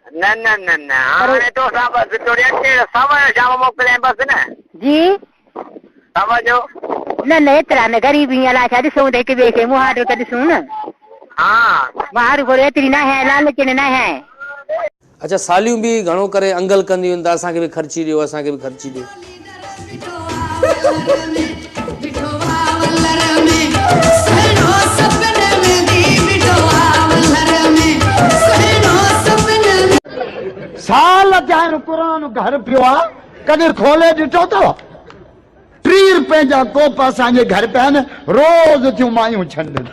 न न न न हाणे तो सा बस थोड़ी अटे सवा शाम मोकले बस न जी सवा जो न न एतिरा न गरीबी अला छा ॾिसूं त हिक ॿिए खे मुहारो त ॾिसूं न हाँ मुहारो को एतिरी न है लालच न है। अच्छा सालियूं भी घणो करे अंगल कंदियूं आहिनि त असांखे बि ख़र्ची ॾियो असांखे बि ख़र्ची ॾियो। साल थिया पुरानो घर पियो आहे कॾहिं खोले ॾिठो अथव? 30 रुपए जा कोप असांजे घर पिया आहिनि रोज़ थियूं मायूं छंडनि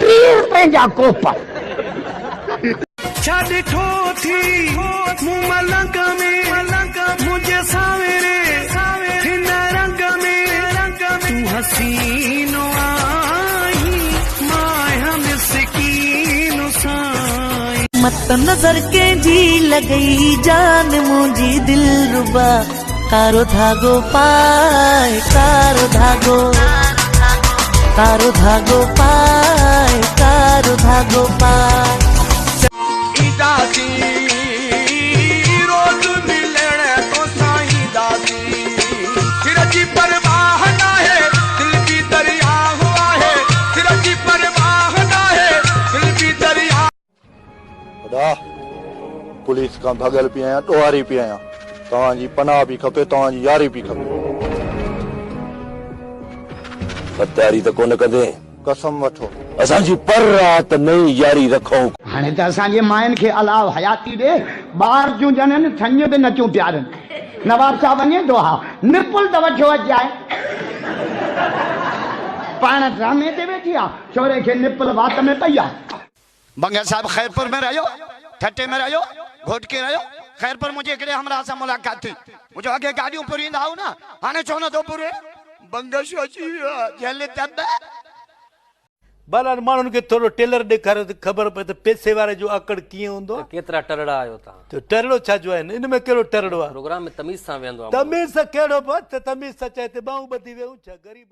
30 रुपए जा कोप छा ॾिठो थी मूं मलंग में मुंहिंजे सावेरे हिन रंग में तूं हसीनो आई मां मिस्कीन साईं मत नज़र के जी लॻई जान मुंहिंजी दिल रुबा कारो धागो पाए कारो धागो पाए कारो धागो पाए दासी रोज मिलण तो साईं दासी सिर जी परवाह ना है दिल की दरिया हुआ है सिर जी परवाह ना है दिल की दरिया। खुदा पुलिस का भगल पी आया डोहारी पी आया तव्हांजी पनाह भी खपे तव्हांजी यारी भी खपे पतारी त कोन कंदे कसम वठो असांजी पर रात नई यारी रखूं हाणे त असांजे मायुनि खे अलाव हयाती ॾे ॿार जूं जननि छंज बि नचियूं प्यारनि नवाब साहब वञे थो हा निपुल त वठो अचाए पाण ड्रामे ते वेठी आहे छोरे खे निपुल वात में पई आहे। बंगर साहब खैरपुर में रहियो ठटे में रहियो घोटके रहियो खैरपुर मुंहिंजे हिकिड़े हमरा सां मुलाक़ात थी मुंहिंजो अॻे गाॾियूं पुरींदा हुआ न हाणे छो नथो पुरे बंगश अची वियो आहे झल तब बाला माण्हुनि खे थोरो टेलर ॾेखारियो त ख़बर पए त पैसे वारे जो आकड़ कीअं हूंदो। केतिरा टरड़ा आयो तव्हां? त टरड़ो छा जो आहिनि इन में कहिड़ो टरड़ो आहे? प्रोग्राम में तमीज़ सां वेंदो आहे। तमीज़ सां कहिड़ो बि तमीज़ सां चए त ॿाहूं ॿधी वियूं छा ग़रीब